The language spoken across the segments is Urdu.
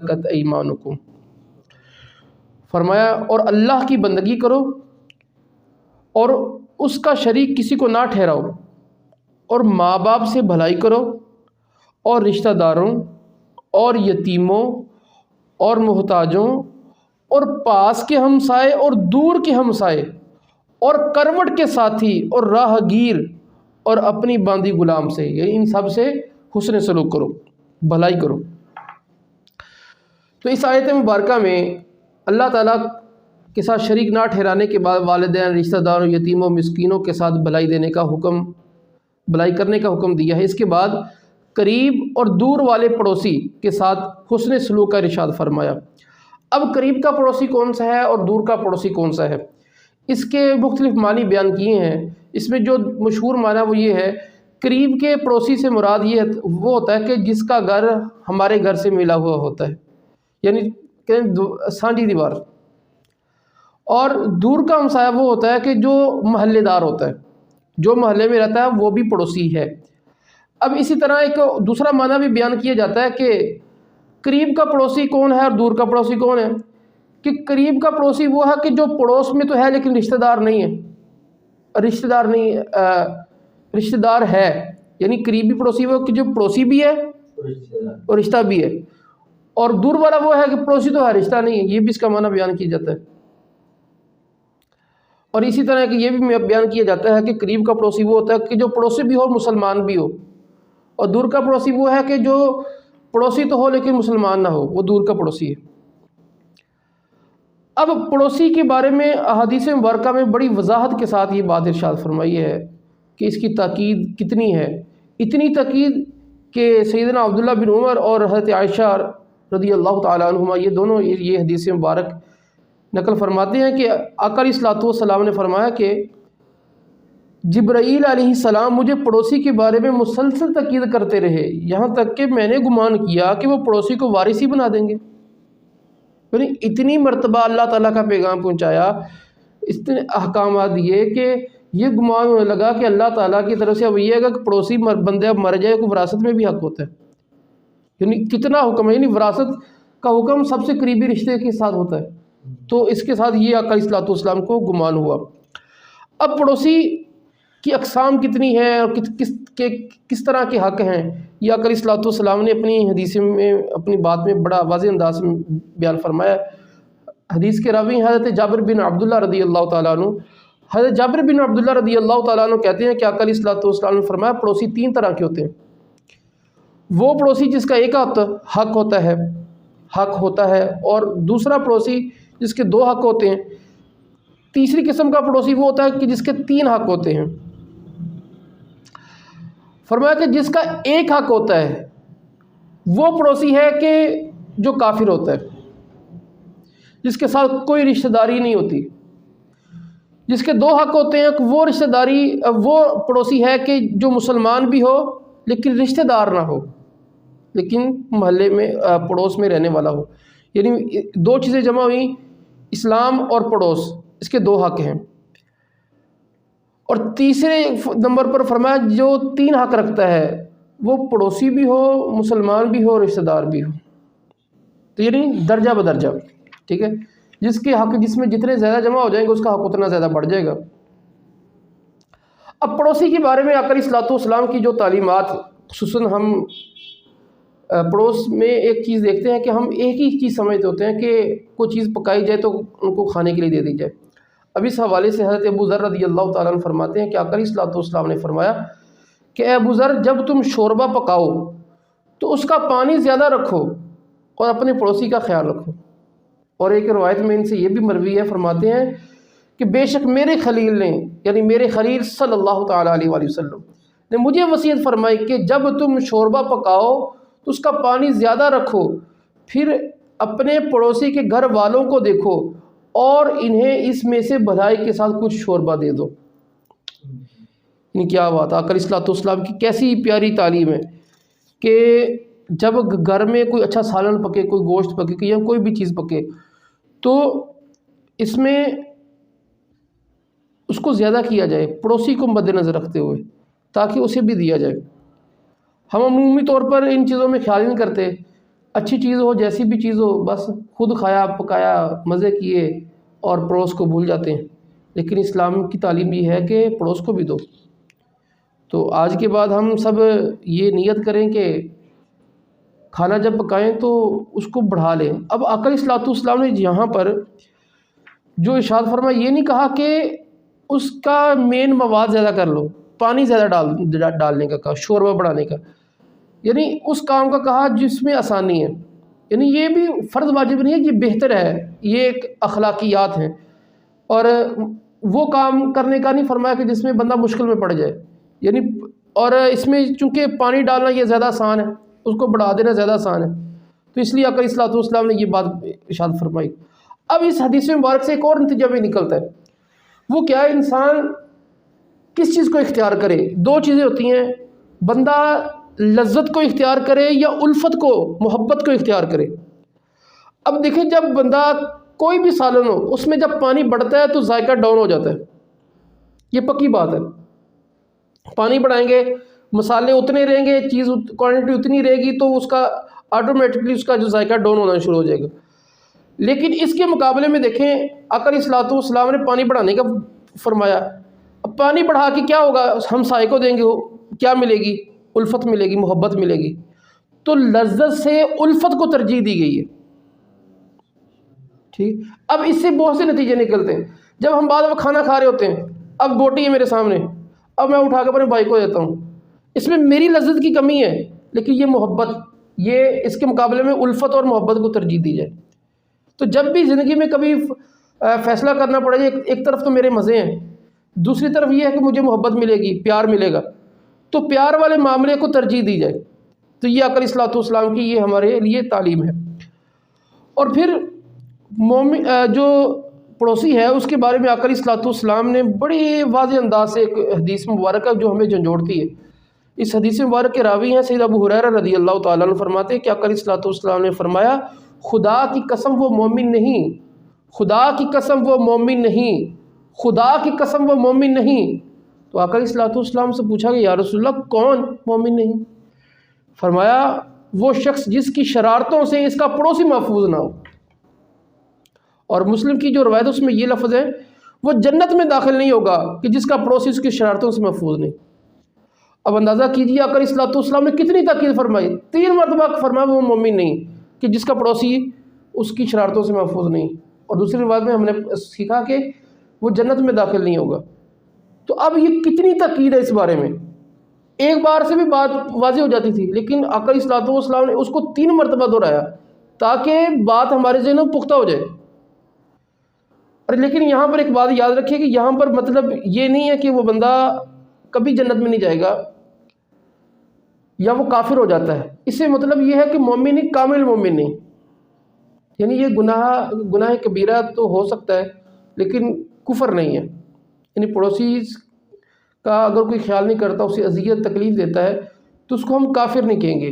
ملکت ایمانکم، فرمایا اور اللہ کی بندگی کرو اور اس کا شریک کسی کو نہ ٹھہراؤ، اور ماں باپ سے بھلائی کرو، اور رشتہ داروں اور یتیموں اور محتاجوں اور پاس کے ہمسائے اور دور کے ہمسائے اور کروٹ کے ساتھی اور راہ گیر اور اپنی باندھی غلام سے، یعنی ان سب سے حسن سلوک کرو، بھلائی کرو۔ تو اس آیت مبارکہ میں اللہ تعالیٰ کے ساتھ شریک نہ ٹھہرانے کے بعد والدین، رشتہ داروں، یتیموں، مسکینوں کے ساتھ بھلائی کرنے کا حکم دیا ہے۔ اس کے بعد قریب اور دور والے پڑوسی کے ساتھ حسن سلوک کا ارشاد فرمایا۔ اب قریب کا پڑوسی کون سا ہے اور دور کا پڑوسی کون سا ہے، اس کے مختلف معنی بیان کیے ہیں۔ اس میں جو مشہور معنی وہ یہ ہے، قریب کے پڑوسی سے مراد وہ ہوتا ہے کہ جس کا گھر ہمارے گھر سے ملا ہوا ہوتا ہے، یعنی سانجھی دیوار۔ اور دور کا ہمسایہ وہ ہوتا ہے کہ جو محلے دار ہوتا ہے، جو محلے میں رہتا ہے وہ بھی پڑوسی ہے۔ اب اسی طرح ایک دوسرا معنی بھی بیان کیا جاتا ہے کہ قریب کا پڑوسی کون ہے اور دور کا پڑوسی کون ہے، کہ قریب کا پڑوسی وہ ہے کہ جو پڑوس میں تو ہے لیکن رشتہ دار نہیں ہے، رشتہ دار ہے، یعنی قریبی پڑوسی وہ کہ جو پڑوسی بھی ہے اور رشتہ بھی ہے، اور دور والا وہ ہے کہ پڑوسی تو ہے رشتہ نہیں ہے، یہ بھی اس کا معنی بیان کیا جاتا ہے۔ اور اسی طرح کہ یہ بھی بیان کیا جاتا ہے کہ قریب کا پڑوسی وہ ہوتا ہے کہ جو پڑوسی بھی ہو اور مسلمان بھی ہو، اور دور کا پڑوسی وہ ہے کہ جو پڑوسی تو ہو لیکن مسلمان نہ ہو، وہ دور کا پڑوسی ہے۔ اب پڑوسی کے بارے میں احادیث مبارکہ میں بڑی وضاحت کے ساتھ یہ بات ارشاد فرمائی ہے کہ اس کی تاکید کتنی ہے، اتنی تاکید کہ سیدنا عبداللہ بن عمر اور حضرت عائشہ رضی اللہ تعالیٰ عنہما یہ دونوں یہ حدیث مبارک نقل فرماتے ہیں کہ آقا علیہ الصلوۃ والسلام نے فرمایا کہ جبرائیل علیہ السلام مجھے پڑوسی کے بارے میں مسلسل تاکید کرتے رہے، یہاں تک کہ میں نے گمان کیا کہ وہ پڑوسی کو وارث ہی بنا دیں گے۔ یعنی اتنی مرتبہ اللہ تعالیٰ کا پیغام پہنچایا، اتنے احکامات دیے کہ یہ گمان ہونے لگا کہ اللہ تعالیٰ کی طرف سے اب یہ ہے کہ پڑوسی بندے اب مر جائے کو وراثت میں بھی حق ہوتا ہے، یعنی کتنا حکم ہے، یعنی وراثت کا حکم سب سے قریبی رشتے کے ساتھ ہوتا ہے، تو اس کے ساتھ یہ آقا علیہ الصلوۃ والسلام کو گمان ہوا۔ اب پڑوسی کی اقسام کتنی ہیں اور کس طرح کے حق ہیں، یہ آقا علیہ الصلوۃ والسلام نے اپنی حدیث میں اپنی بات میں بڑا واضح انداز میں بیان فرمایا۔ حدیث کے راوی حضرت جابر بن عبداللہ رضی اللہ تعالیٰ عنہ، حضرت جابر بن عبداللہ رضی اللہ تعالیٰ عنہ کہتے ہیں کہ آقا علیہ الصلوۃ والسلام نے فرمایا پڑوسی تین طرح کے ہوتے ہیں۔ وہ پڑوسی جس کا ایک حق ہوتا ہے اور دوسرا پڑوسی جس کے دو حق ہوتے ہیں، تیسری قسم کا پڑوسی وہ ہوتا ہے کہ جس کے تین حق ہوتے ہیں۔ فرمایا کہ جس کا ایک حق ہوتا ہے وہ پڑوسی ہے کہ جو کافر ہوتا ہے، جس کے ساتھ کوئی رشتہ داری نہیں ہوتی۔ جس کے دو حق ہوتے ہیں وہ رشتہ داری وہ پڑوسی ہے کہ جو مسلمان بھی ہو لیکن رشتہ دار نہ ہو، لیکن محلے میں پڑوس میں رہنے والا ہو، یعنی دو چیزیں جمع ہوئیں، اسلام اور پڑوس، اس کے دو حق ہیں۔ اور تیسرے نمبر پر فرمایا جو تین حق رکھتا ہے وہ پڑوسی بھی ہو، مسلمان بھی ہو، رشتہ دار بھی ہو، تو یعنی درجہ بدرجہ، ٹھیک ہے، جس کے حق جس میں جتنے زیادہ جمع ہو جائیں گے اس کا حق اتنا زیادہ بڑھ جائے گا۔ اب پڑوسی کے بارے میں آقا علیہ الصلوۃ والسلام کی جو تعلیمات، خصوصاً ہم پڑوس میں ایک چیز دیکھتے ہیں کہ ہم ایک ہی چیز سمجھتے ہوتے ہیں کہ کوئی چیز پکائی جائے تو ان کو کھانے کے لیے دے دی جائے۔ اب اس حوالے سے حضرت ابو ذر رضی اللہ تعالیٰ عنہ فرماتے ہیں کہ آقا علیہ الصلوۃ والسلام نے فرمایا کہ اے ابو ذر جب تم شوربہ پکاؤ تو اس کا پانی زیادہ رکھو اور اپنے پڑوسی کا خیال رکھو۔ اور ایک روایت میں ان سے یہ بھی مروی ہے، فرماتے ہیں کہ بے شک میرے خلیل نے، یعنی میرے خلیل صلی اللہ تعالیٰ علیہ وآلہ وسلم نے مجھے وصیت فرمائی کہ جب تم شوربہ پکاؤ تو اس کا پانی زیادہ رکھو، پھر اپنے پڑوسی کے گھر والوں کو دیکھو اور انہیں اس میں سے بھلائی کے ساتھ کچھ شوربہ دے دو۔ یعنی کیا بات ہے، آقا علیہ الصلوۃ والسلام کی کیسی پیاری تعلیم ہے کہ جب گھر میں کوئی اچھا سالن پکے، کوئی گوشت پکے یا کوئی بھی چیز پکے تو اس میں اس کو زیادہ کیا جائے پڑوسی کو مد نظر رکھتے ہوئے تاکہ اسے بھی دیا جائے۔ ہم عمومی طور پر ان چیزوں میں خیال نہیں کرتے اچھی چیز ہو جیسی بھی چیز ہو بس خود کھایا پکایا مزے کیے اور پڑوس کو بھول جاتے ہیں، لیکن اسلام کی تعلیم یہ ہے کہ پڑوس کو بھی دو۔ تو آج کے بعد ہم سب یہ نیت کریں کہ کھانا جب پکائیں تو اس کو بڑھا لیں۔ اب آقا علیہ الصلوۃ والسلام نے یہاں پر جو ارشاد فرمایا یہ نہیں کہا کہ اس کا مین مواد زیادہ کر لو، پانی زیادہ ڈالنے کا کہا، شوربہ بڑھانے کا، یعنی اس کام کا کہا جس میں آسانی ہے، یعنی یہ بھی فرض واجب نہیں ہے، یہ بہتر ہے، یہ ایک اخلاقیات ہیں، اور وہ کام کرنے کا نہیں فرمایا کہ جس میں بندہ مشکل میں پڑ جائے، یعنی اور اس میں چونکہ پانی ڈالنا یہ زیادہ آسان ہے، اس کو بڑھا دینا زیادہ آسان ہے، تو اس لیے آقا علیہ الصلوۃ والسلام نے یہ بات ارشاد فرمائی۔ اب اس حدیث مبارک سے ایک اور نتیجہ بھی نکلتا ہے، وہ کیا ہے؟ انسان کس چیز کو اختیار کرے؟ دو چیزیں ہوتی ہیں، بندہ لذت کو اختیار کرے یا الفت کو، محبت کو اختیار کرے۔ اب دیکھیں جب بندہ کوئی بھی سالن ہو اس میں جب پانی بڑھتا ہے تو ذائقہ ڈاؤن ہو جاتا ہے، یہ پکی بات ہے۔ پانی بڑھائیں گے مسالے اتنے رہیں گے، چیز کوانٹٹی اتنی رہے گی تو اس کا آٹومیٹکلی اس کا جو ذائقہ ڈاؤن ہونا شروع ہو جائے گا۔ لیکن اس کے مقابلے میں دیکھیں آقا علیہ الصلوۃ والسلام نے پانی بڑھانے کا فرمایا۔ اب پانی بڑھا کے کیا ہوگا؟ ہم سائے کو دیں گے، کیا ملے گی؟ الفت ملے گی، محبت ملے گی۔ تو لذت سے الفت کو ترجیح دی گئی ہے، ٹھیک۔ اب اس سے بہت سے نتیجے نکلتے ہیں۔ جب ہم بعد میں کھانا کھا رہے ہوتے ہیں، اب بوٹی ہے میرے سامنے، اب میں اٹھا کے اپنے بھائی کو دیتا ہوں، اس میں میری لذت کی کمی ہے، لیکن یہ محبت، یہ اس کے مقابلے میں الفت اور محبت کو ترجیح دی جائے۔ تو جب بھی زندگی میں کبھی فیصلہ کرنا پڑے گا، ایک طرف تو میرے مزے ہیں، دوسری طرف یہ ہے کہ مجھے محبت ملے گی، پیار ملے گا، تو پیار والے معاملے کو ترجیح دی جائے۔ تو یہ آقا علیہ الصلوۃ والسلام کی یہ ہمارے لیے تعلیم ہے۔ اور پھر مومن جو پڑوسی ہے اس کے بارے میں آقا علیہ الصلوۃ والسلام نے بڑی واضح انداز سے ایک حدیث مبارکہ جو ہمیں جھنجھوڑتی ہے۔ اس حدیث مبارک کے راوی ہیں سید ابو ہریرہ رضی اللہ تعالیٰ عنہ، فرماتے ہیں کہ آقا علیہ الصلوۃ والسلام نے فرمایا خدا کی قسم وہ مومن نہیں، خدا کی قسم وہ مومن نہیں، خدا کی قسم وہ مومن نہیں۔ تو آقا علیہ الصلوۃ والسلام سے پوچھا کہ یا رسول اللہ کون مومن نہیں؟ فرمایا وہ شخص جس کی شرارتوں سے اس کا پڑوسی محفوظ نہ ہو۔ اور مسلم کی جو روایت ہے اس میں یہ لفظ ہے وہ جنت میں داخل نہیں ہوگا کہ جس کا پڑوسی اس کی شرارتوں سے محفوظ نہیں۔ اب اندازہ کیجیے آقا علیہ الصلوۃ والسلام نے کتنی تاکید فرمائی، 3 مرتبہ فرمایا وہ مومن نہیں کہ جس کا پڑوسی اس کی شرارتوں سے محفوظ نہیں، اور دوسری روایت میں ہم نے سیکھا کہ وہ جنت میں داخل نہیں ہوگا۔ تو اب یہ کتنی تاکید ہے اس بارے میں، ایک بار سے بھی بات واضح ہو جاتی تھی، لیکن آقا علیہ الصلوۃ والسلام نے اس کو 3 مرتبہ دہرایا تاکہ بات ہمارے ذہن میں پختہ ہو جائے۔ اور لیکن یہاں پر ایک بات یاد رکھیے کہ یہاں پر مطلب یہ نہیں ہے کہ وہ بندہ کبھی جنت میں نہیں جائے گا یا وہ کافر ہو جاتا ہے، اس سے مطلب یہ ہے کہ مومن نہیں، کامل مومن نہیں، یعنی یہ گناہ کبیرہ تو ہو سکتا ہے لیکن کفر نہیں ہے۔ یعنی پڑوسی کا اگر کوئی خیال نہیں کرتا، اسے اذیت تکلیف دیتا ہے تو اس کو ہم کافر نہیں کہیں گے،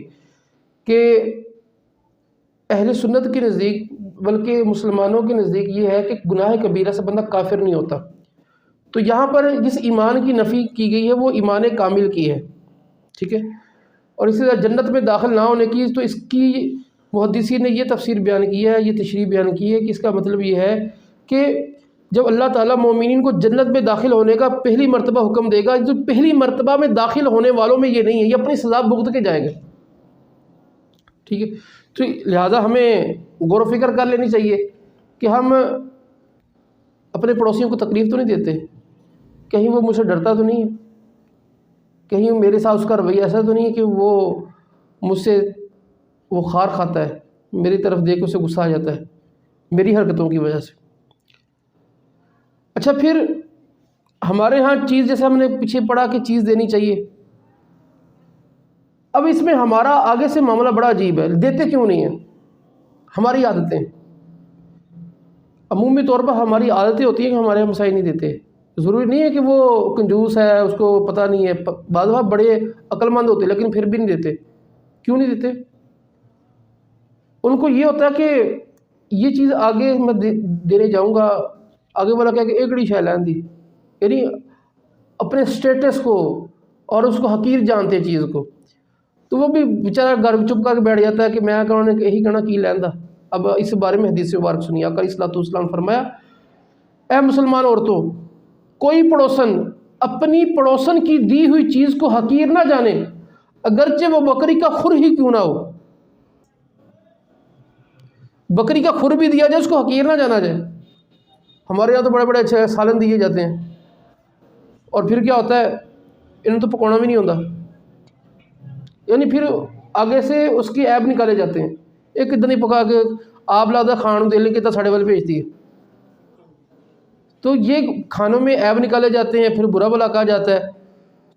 کہ اہل سنت کے نزدیک بلکہ مسلمانوں کے نزدیک یہ ہے کہ گناہ کبیرہ سے بندہ کافر نہیں ہوتا۔ تو یہاں پر جس ایمان کی نفی کی گئی ہے وہ ایمان کامل کی ہے، ٹھیک ہے۔ اور اسی طرح جنت میں داخل نہ ہونے کی، تو اس کی محدثین نے یہ تفسیر بیان کی ہے، یہ تشریح بیان کی ہے کہ اس کا مطلب یہ ہے کہ جب اللہ تعالیٰ مومنین کو جنت میں داخل ہونے کا پہلی مرتبہ حکم دے گا، جو پہلی مرتبہ میں داخل ہونے والوں میں یہ نہیں ہے، یہ اپنی سزا بھگت کے جائے گا، ٹھیک ہے۔ تو لہٰذا ہمیں غور و فکر کر لینی چاہیے کہ ہم اپنے پڑوسیوں کو تکلیف تو نہیں دیتے، کہیں وہ مجھ سے ڈرتا تو نہیں ہے، کہیں میرے ساتھ اس کا رویہ ایسا تو نہیں ہے کہ وہ مجھ سے وہ خار کھاتا ہے، میری طرف دیکھ کے اسے غصہ آ جاتا ہے میری حرکتوں کی وجہ سے۔ اچھا پھر ہمارے ہاں چیز، جیسے ہم نے پیچھے پڑھا کہ چیز دینی چاہیے، اب اس میں ہمارا آگے سے معاملہ بڑا عجیب ہے، دیتے کیوں نہیں ہیں؟ ہماری عادتیں، عمومی طور پر ہماری عادتیں ہوتی ہیں کہ ہمارے ہمسائے نہیں دیتے۔ ضروری نہیں ہے کہ وہ کنجوس ہے، اس کو پتہ نہیں ہے، بعض وقت بڑے عقل مند ہوتے لیکن پھر بھی نہیں دیتے۔ کیوں نہیں دیتے؟ ان کو یہ ہوتا ہے کہ یہ چیز آگے میں دینے جاؤں گا، آگے والا کہا کہ ایکڑی شے لین دی، یعنی اپنے سٹیٹس کو اور اس کو حقیر جانتے چیز کو۔ تو وہ بھی بیچارہ گھر میں چپ کر کے بیٹھ جاتا ہے کہ میں کہوں نے یہی کہنا کی لیندا۔ اب اس بارے میں حدیث مبارک سنیے، آقا علیہ الصلوۃ والسلام فرمایا، اے مسلمان عورتوں، کوئی پڑوسن اپنی پڑوسن کی دی ہوئی چیز کو حقیر نہ جانے، اگرچہ وہ بکری کا خر ہی کیوں نہ ہو۔ بکری کا خر بھی دیا جائے اس کو حقیر نہ جانا جائے۔ ہمارے یہاں تو بڑے بڑے اچھے سالن دیے جاتے ہیں، اور پھر کیا ہوتا ہے، انہیں تو پکانا بھی نہیں ہوتا، یعنی پھر آگے سے اس کی عیب نکالے جاتے ہیں۔ ایک اتنی پکا کے آپ لادا کھان دے لیں کہ ساڑھے والے بھیجتی ہے، تو یہ کھانوں میں عیب نکالے جاتے ہیں، پھر برا بلا کہا جاتا ہے۔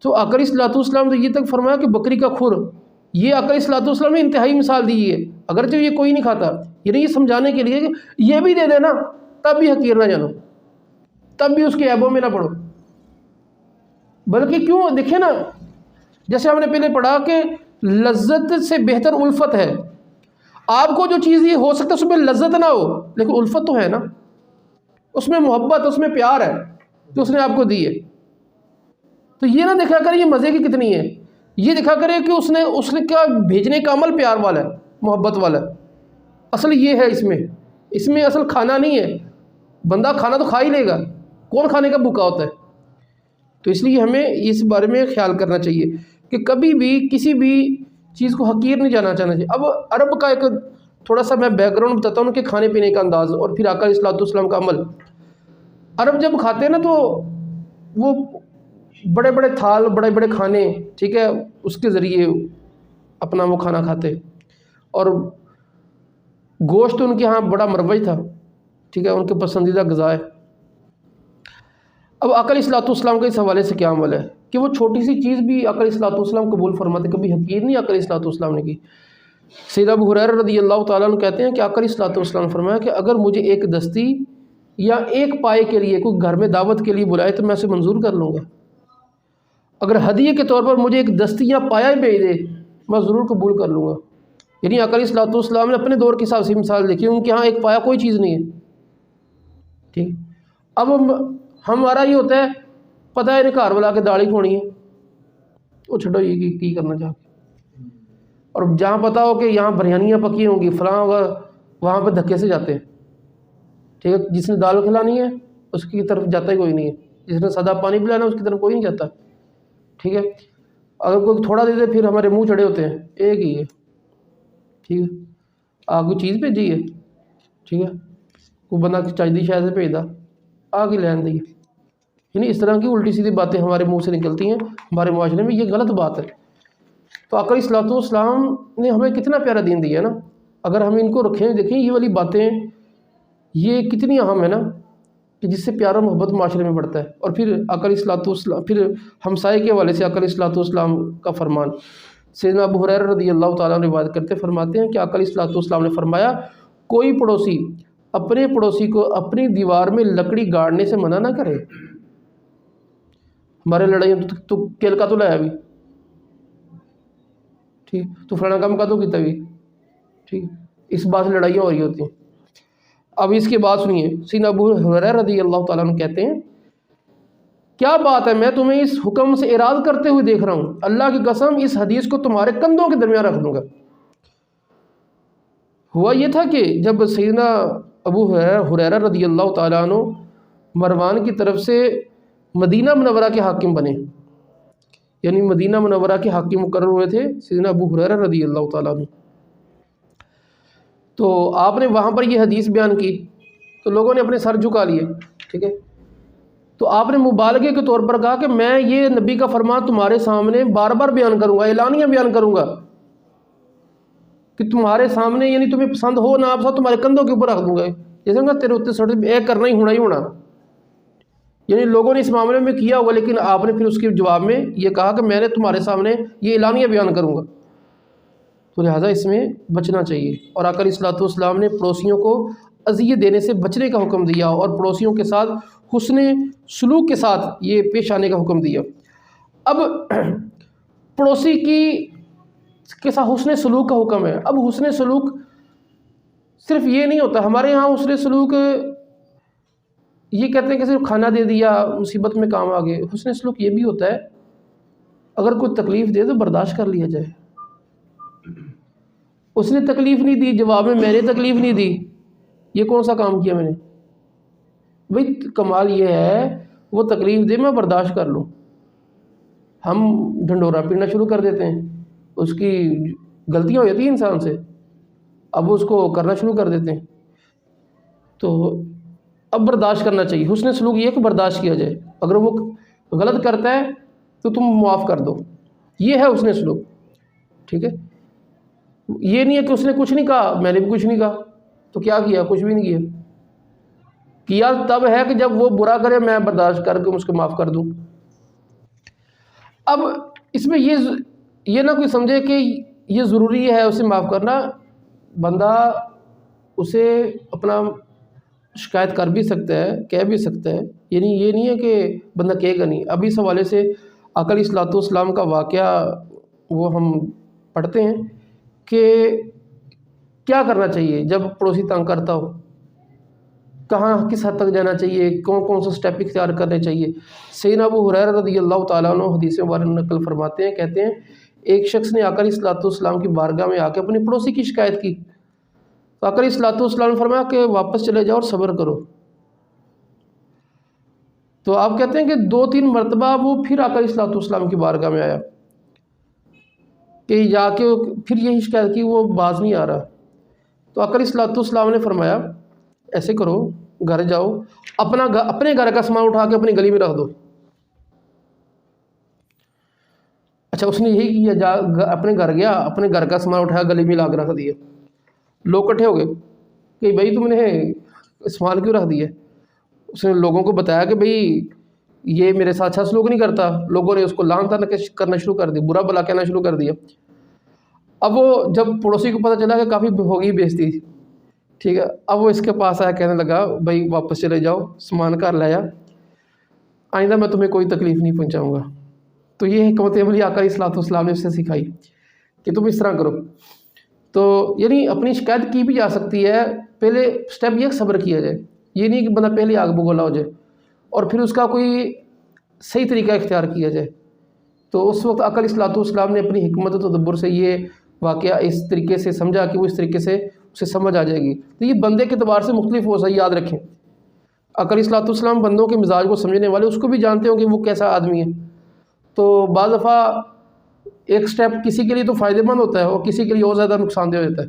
تو آقا علیہ الصلوۃ والسلام نے یہ تک فرمایا کہ بکری کا خر، یہ آقا علیہ الصلوۃ والسلام نے انتہائی مثال دی ہے، اگرچہ یہ کوئی نہیں کھاتا، یعنی یہ سمجھانے کے لیے کہ یہ بھی دے دینا تب بھی حقیر نہ جانو، تب بھی اس کے عیبوں میں نہ پڑو، بلکہ کیوں دیکھیں نا، جیسے ہم نے پہلے پڑھا کہ لذت سے بہتر الفت ہے۔ آپ کو جو چیز یہ ہو سکتا ہے اس میں لذت نہ ہو، لیکن الفت تو ہے نا، اس میں محبت، اس میں پیار ہے جو اس نے آپ کو دی ہے۔ تو یہ نہ دیکھا کرے یہ مزے کی کتنی ہے، یہ دیکھا کرے کہ اس نے کیا بھیجنے کا عمل پیار والا ہے، محبت والا ہے۔ اصل یہ ہے اس میں اصل کھانا نہیں ہے، بندہ کھانا تو کھا ہی لے گا، کون کھانے کا بھوکا ہوتا ہے۔ تو اس لیے ہمیں اس بارے میں خیال کرنا چاہیے کہ کبھی بھی کسی بھی چیز کو حقیر نہیں جانا چاہنا چاہیے۔ اب عرب کا ایک تھوڑا سا میں بیک گراؤنڈ بتاتا ہوں کہ کھانے پینے کا انداز، اور پھر آقا علیہ الصلوۃ والسلام کا عمل۔ عرب جب کھاتے ہیں نا تو وہ بڑے بڑے تھال، بڑے بڑے کھانے، ٹھیک ہے، اس کے ذریعے اپنا وہ کھانا کھاتے، اور گوشت ان کے ہاں بڑا مروج تھا، ٹھیک ہے، ان کے پسندیدہ غذا ہے۔ اب آقا علیہ الصلوۃ والسلام کا اس حوالے سے کیا عمل ہے کہ وہ چھوٹی سی چیز بھی آقا علیہ الصلوۃ والسلام قبول فرماتے، کبھی حقیر نہیں آقا علیہ الصلوۃ والسلام نے کی۔ سیدنا ابو ہریرہ رضی اللہ تعالیٰ عنہ کہتے ہیں کہ آقا علیہ الصلوۃ والسلام نے فرمایا کہ اگر مجھے ایک دستی یا ایک پائے کے لیے کوئی گھر میں دعوت کے لیے بلائے تو میں اسے منظور کر لوں گا، اگر ہدیے کے طور پر مجھے ایک دستی یا پایا ہی بھیج دے میں ضرور قبول کر لوں گا۔ یعنی آقا علیہ الصلوۃ والسلام نے اپنے دور کے حساب سے مثال دیکھی، ان کے ہاں ایک پایا کوئی چیز نہیں ہے، ٹھیک۔ اب ہمارا یہ ہوتا ہے پتہ ہے انہیں گھر بلا کے داڑھی کھونی ہے، وہ چھڈو یہ کی کرنا چاہ کے، اور جہاں پتہ ہو کہ یہاں بریانیاں پکی ہوں گی فلاں ہوگا، وہاں پہ دھکے سے جاتے ہیں، ٹھیک ہے۔ جس نے دال کھلانی ہے اس کی طرف جاتا ہی کوئی نہیں ہے، جس نے سادہ پانی پلانا ہے اس کی طرف کوئی نہیں جاتا، ٹھیک ہے۔ اگر کوئی تھوڑا دے دے پھر ہمارے منہ چڑھے ہوتے ہیں، ایک ہی ہے، ٹھیک ہے، آپ کوئی چیز بھیجی ہے، ٹھیک ہے، کوئی بندہ چاہیے شاید سے بھیجتا آ کے لین دی، یعنی اس طرح کی الٹی سیدھی باتیں ہمارے منہ سے نکلتی ہیں ہمارے معاشرے میں، یہ غلط بات ہے۔ تو آقا علیہ الصلوۃ والسلام نے ہمیں کتنا پیارا دین دیا ہے نا، اگر ہم ان کو رکھیں، دیکھیں یہ والی باتیں یہ کتنی اہم ہے نا، کہ جس سے پیار و محبت معاشرے میں بڑھتا ہے۔ اور پھر آقا علیہ الصلوۃ والسلام، پھر ہمسائے کے حوالے سے آقا علیہ الصلوۃ والسلام کا فرمان، سیدنا ابو ہریرہ رضی اللہ تعالیٰ عنہ روایت کرتے فرماتے ہیں کہ آقا علیہ الصلوۃ والسلام نے فرمایا، کوئی پڑوسی اپنے پڑوسی کو اپنی دیوار میں لکڑی گاڑنے سے منع نہ کرے۔ ہمارے لڑائیاں تو کیل کا تو لایا بھی، ٹھیک، تو فلانا کام کا تو کیتا بھی، ٹھیک، اس بات سے لڑائیاں ہو رہی ہوتی ہیں۔ اب اس کے بعد سنیے، سیدنا ابو ہریرہ رضی اللہ تعالیٰ عنہ کہتے ہیں، کیا بات ہے، میں تمہیں اس حکم سے اعراض کرتے ہوئے دیکھ رہا ہوں، اللہ کی قسم اس حدیث کو تمہارے کندھوں کے درمیان رکھ دوں گا۔ ہوا یہ تھا کہ جب سیدنا ابو ہریرہ رضی اللہ تعالیٰ عنہ مروان کی طرف سے مدینہ منورہ کے حاکم بنے، یعنی مدینہ منورہ کے حاکم مقرر ہوئے تھے سیدنا ابو ہریرہ رضی اللہ تعالیٰ عنہ، تو آپ نے وہاں پر یہ حدیث بیان کی تو لوگوں نے اپنے سر جھکا لیے، ٹھیک ہے۔ تو آپ نے مبالغے کے طور پر کہا کہ میں یہ نبی کا فرمان تمہارے سامنے بار بار بیان کروں گا، اعلانیہ بیان کروں گا کہ تمہارے سامنے، یعنی تمہیں پسند ہو نہ پسند، تمہارے کندھوں کے اوپر رکھ دوں گا، جیسے کہ تیرے اتنے سڑ ایک کرنا ہی ہونا، یعنی لوگوں نے اس معاملے میں کیا ہوا، لیکن آپ نے پھر اس کے جواب میں یہ کہا کہ میں نے تمہارے سامنے یہ اعلانیہ بیان کروں گا، تو لہٰذا اس میں بچنا چاہیے۔ اور آقا علیہ الصلوۃ والسلام نے پڑوسیوں کو اذیت دینے سے بچنے کا حکم دیا، اور پڑوسیوں کے ساتھ حسن سلوک کے ساتھ یہ پیش آنے کا حکم دیا۔ اب پڑوسی کے ساتھ حسن سلوک کا حکم ہے۔ اب حسن سلوک صرف یہ نہیں ہوتا، ہمارے ہاں حسن سلوک یہ کہتے ہیں کہ صرف کھانا دے دیا مصیبت میں کام آ گئے، حسن سلوک یہ بھی ہوتا ہے اگر کوئی تکلیف دے تو برداشت کر لیا جائے، اس نے تکلیف نہیں دی، جواب میں میں نے تکلیف نہیں دی، یہ کون سا کام کیا میں نے؟ بھئی کمال یہ ہے وہ تکلیف دے میں برداشت کر لوں، ہم ڈھنڈورا پیٹنا شروع کر دیتے ہیں، اس کی غلطیاں ہو جاتی ہیں انسان سے، اب اس کو کرنا شروع کر دیتے ہیں۔ تو اب برداشت کرنا چاہیے، حسن سلوک یہ کہ برداشت کیا جائے، اگر وہ غلط کرتا ہے تو تم معاف کر دو، یہ ہے حسن سلوک، ٹھیک ہے؟ یہ نہیں ہے کہ اس نے کچھ نہیں کہا میں نے بھی کچھ نہیں کہا، تو کیا کیا؟ کچھ بھی نہیں کیا تب ہے کہ جب وہ برا کرے میں برداشت کر کے اس کو معاف کر دوں۔ اب اس میں یہ نہ کوئی سمجھے کہ یہ ضروری ہے اسے معاف کرنا، بندہ اسے اپنا شکایت کر بھی سکتا ہے، کہہ بھی سکتا ہے، یعنی یہ نہیں ہے کہ بندہ کہے گا نہیں۔ ابھی اس حوالے سے آقا علیہ الصلوۃ والسلام کا واقعہ وہ ہم پڑھتے ہیں کہ کیا کرنا چاہیے جب پڑوسی تنگ کرتا ہو، کہاں کس حد تک جانا چاہیے، کون سے سٹیپ اختیار کرنے چاہیے۔ سیدنا ابو حریرہ رضی اللہ تعالیٰ عنہ حدیث مبارک نقل فرماتے ہیں، کہتے ہیں ایک شخص نے آقا علیہ الصلوۃ والسلام کی بارگاہ میں آ کے اپنی پڑوسی کی شکایت کی، تو آقا علیہ الصلوۃ والسلام نے فرمایا کہ واپس چلے جاؤ اور صبر کرو۔ تو آپ کہتے ہیں کہ 2-3 مرتبہ وہ پھر آقا علیہ الصلوۃ والسلام کی بارگاہ میں آیا کہ جا کے پھر یہی شکایت کی، وہ باز نہیں آ رہا۔ تو آقا علیہ الصلوۃ والسلام نے فرمایا ایسے کرو، گھر جاؤ، اپنے گھر کا سامان اٹھا کے اپنی گلی میں رکھ دو۔ اچھا اس نے یہی کیا، اپنے گھر گیا، اپنے گھر کا سامان اٹھایا گلی میں لا کے رکھ دیا۔ لوگ اکٹھے ہو گئے کہ بھائی تم نے سامان کیوں رکھ دیا؟ اس نے لوگوں کو بتایا کہ بھئی یہ میرے ساتھ اچھا سلوک نہیں کرتا، لوگوں نے اس کو لعن طعن کرنا شروع کر دی، برا بلا کہنا شروع کر دیا۔ اب وہ جب پڑوسی کو پتہ چلا کہ کافی ہوگی بےزتی، ٹھیک ہے، اب وہ اس کے پاس آیا، کہنے لگا بھائی واپس چلے جاؤ، سامان گھر لایا، آئندہ میں تمہیں کوئی تکلیف نہیں پہنچاؤں گا۔ تو یہ حکمت عملی آقا علیہ الصلوۃ والسلام نے اس سے سکھائی کہ تم اس طرح کرو۔ تو یعنی اپنی شکایت کی بھی جا سکتی ہے، پہلے سٹیپ یہ صبر کیا جائے، یہ نہیں کہ بندہ پہلے آگ بگولا ہو جائے اور پھر اس کا کوئی صحیح طریقہ اختیار کیا جائے۔ تو اس وقت آقا علیہ الصلوۃ والسلام نے اپنی حکمت و تدبر سے یہ واقعہ اس طریقے سے سمجھا کہ وہ اس طریقے سے اسے سمجھ آ جائے گی۔ تو یہ بندے کے اعتبار سے مختلف ہو سکتا ہے، یاد رکھیں۔ آقا علیہ الصلوۃ والسلام بندوں کے مزاج کو سمجھنے والے، اس کو بھی جانتے ہوں کہ وہ کیسا آدمی ہے۔ تو بعض دفعہ ایک سٹیپ کسی کے لیے تو فائدہ مند ہوتا ہے اور کسی کے لیے اور زیادہ نقصان دہ ہوتا ہے،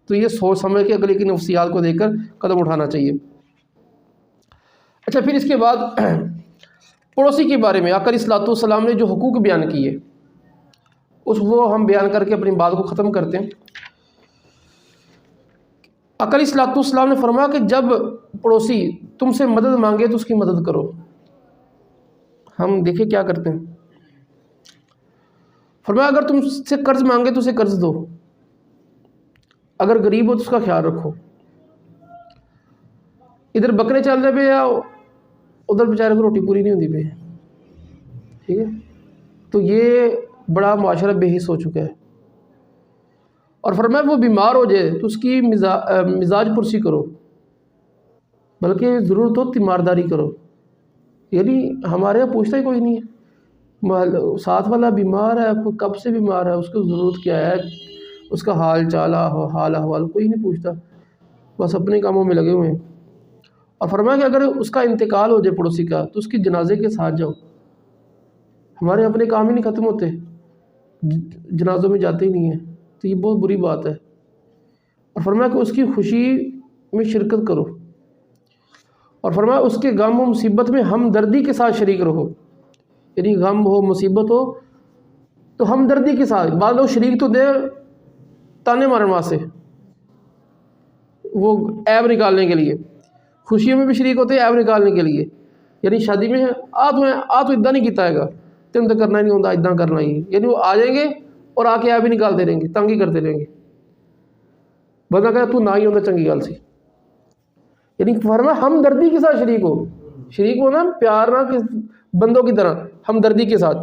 تو یہ سوچ سمجھ کے اگلے کی نفسیات کو دیکھ کر قدم اٹھانا چاہیے۔ اچھا پھر اس کے بعد پڑوسی کے بارے میں آقا علیہ الصلوۃ والسلام نے جو حقوق بیان کیے وہ ہم بیان کر کے اپنی بات کو ختم کرتے ہیں۔ آقا علیہ الصلوۃ والسلام نے فرمایا کہ جب پڑوسی تم سے مدد مانگے تو اس کی مدد کرو۔ ہم دیکھیں کیا کرتے ہیں، فرمایا اگر تم سے قرض مانگے تو اسے قرض دو، اگر غریب ہو تو اس کا خیال رکھو۔ ادھر بکرے چل رہے پہ یا ادھر بیچارے کو روٹی پوری نہیں ہوتی پہ، ٹھیک ہے؟ تو یہ بڑا معاشرہ بے حس ہو چکا ہے۔ اور فرمایا وہ بیمار ہو جائے تو اس کی مزاج پرسی کرو، بلکہ ضرورت ہو تیمارداری کرو۔ یعنی ہمارے یہاں پوچھتا ہی کوئی نہیں ہے، ساتھ والا بیمار ہے، کب سے بیمار ہے، اس کو ضرورت کیا ہے، اس کا حال چال حال احوال کوئی نہیں پوچھتا، بس اپنے کاموں میں لگے ہوئے ہیں۔ اور فرمایا کہ اگر اس کا انتقال ہو جائے پڑوسی کا تو اس کی جنازے کے ساتھ جاؤ۔ ہمارے اپنے کام ہی نہیں ختم ہوتے، جنازوں میں جاتے ہی نہیں ہیں، تو یہ بہت بری بات ہے۔ اور فرمایا کہ اس کی خوشی میں شرکت کرو، اور فرمایا اس کے غم و مصیبت میں ہمدردی کے ساتھ شریک رہو۔ یعنی غم ہو مصیبت ہو تو ہمدردی کے ساتھ، بعض لوگ شریک تو دے تانے مارن واسطے، وہ عیب نکالنے کے لیے، خوشیوں میں بھی شریک ہوتے ہیں عیب نکالنے کے لیے۔ یعنی شادی میں تو ادھا نہیں کیتا ہے گا، تم تو کرنا ہی نہیں ہوتا، ادھا کرنا ہی، یعنی وہ آ جائیں گے اور آ کے عیب ہی نکالتے رہیں گے، تنگ ہی کرتے رہیں گے، بندہ کہتا تو نہ ہی ہوتا چنگی گل سی۔ یعنی فرمایا ہمدردی کے ساتھ شریک ہونا، پیار نہ کہ بندوں کی طرح، ہمدردی کے ساتھ۔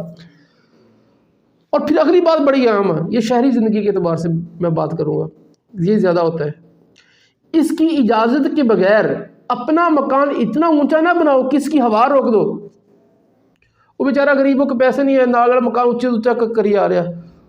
اور پھر اگلی بات بڑی اہم ہے، یہ شہری زندگی کے اعتبار سے میں بات کروں گا، یہ زیادہ ہوتا ہے۔ اس کی اجازت کے بغیر اپنا مکان اتنا اونچا نہ بناؤ کہ اس کی ہوا روک دو۔ وہ بیچارہ غریبوں کے پیسے نہیں ہے، نال مکان اونچا کری آ رہا ہے،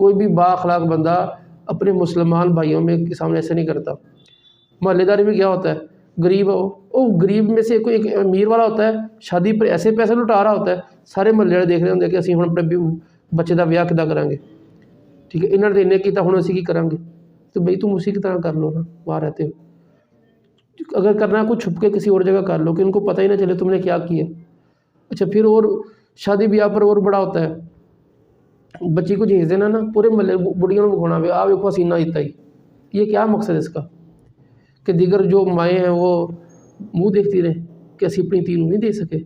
کوئی بھی با اخلاق بندہ اپنے مسلمان بھائیوں میں کے سامنے ایسے نہیں کرتا۔ محلے داری میں کیا ہوتا ہے، غریب او غریب میں سے کوئی ایک امیر والا ہوتا ہے، شادی پر ایسے پیسے لٹا رہا ہوتا ہے، سارے محلے والے دیکھ رہے ہوندے کہ اسی ہن اپنے بچے دا بیاہ کدا کریں گے، ٹھیک ہے، انہوں نے انہیں کیتا ہن اسی کی کریں گے، تو بھئی تم اسی کی طرح کر لو نا وہاں رہتے ہو۔ اگر کرنا ہے کچھ چھپ کے کسی اور جگہ کر لو کہ ان کو پتہ ہی نہ چلے تم نے کیا کیا۔ اچھا پھر اور شادی بیاہ پر اور بڑا ہوتا ہے، بچی کو جہیز دینا نا، پورے محلے بڑھیاں کو بکھونا پہ دیکھو حسینہ اتا ہی، یہ کیا مقصد ہے اس کا کہ دیگر جو مائیں ہیں وہ منہ دیکھتی رہیں کہ اسی اپنی تین نہیں دے سکے۔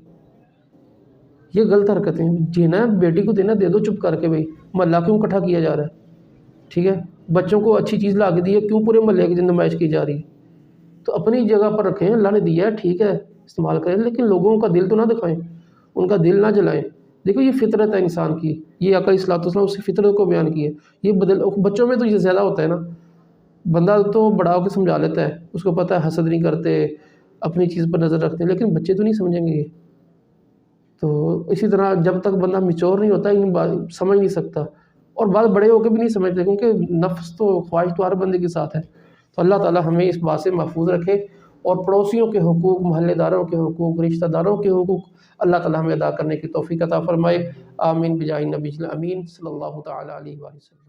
یہ غلط حرکتیں جینا ہے، بیٹی کو دینا دے دو چپ کر کے، بھائی محلہ کیوں اکٹھا کیا جا رہا ہے، ٹھیک ہے، بچوں کو اچھی چیز لا کے دی ہے، کیوں پورے محلے کی نمائش کی جا رہی ہے۔ تو اپنی جگہ پر رکھیں، اللہ نے دیا ہے ٹھیک ہے استعمال کریں، لیکن لوگوں کا دل تو نہ دکھائیں، ان کا دل نہ جلائیں۔ دیکھو یہ فطرت ہے انسان کی، یہ آقا صلی اللہ علیہ وسلم اس فطرت کو بیان کی ہے۔ یہ بچوں میں تو یہ زیادہ ہوتا ہے نا، بندہ تو بڑا ہو کے سمجھا لیتا ہے، اس کو پتہ ہے حسد نہیں کرتے، اپنی چیز پر نظر رکھتے ہیں، لیکن بچے تو نہیں سمجھیں گے یہ۔ تو اسی طرح جب تک بندہ میچور نہیں ہوتا ان بات سمجھ نہیں سکتا، اور بعض بڑے ہو کے بھی نہیں سمجھتے، کیونکہ نفس تو خواہش تو ہر بندے کے ساتھ ہے۔ تو اللہ تعالی ہمیں اس بات سے محفوظ رکھے، اور پڑوسیوں کے حقوق، محلے داروں کے حقوق، رشتہ داروں کے حقوق اللہ تعالی ہمیں ادا کرنے کی توفیق عطا فرمائے۔ آمین بجاہ نبی الامین صلی اللہ تعالی علیہ وآلہ وسلم۔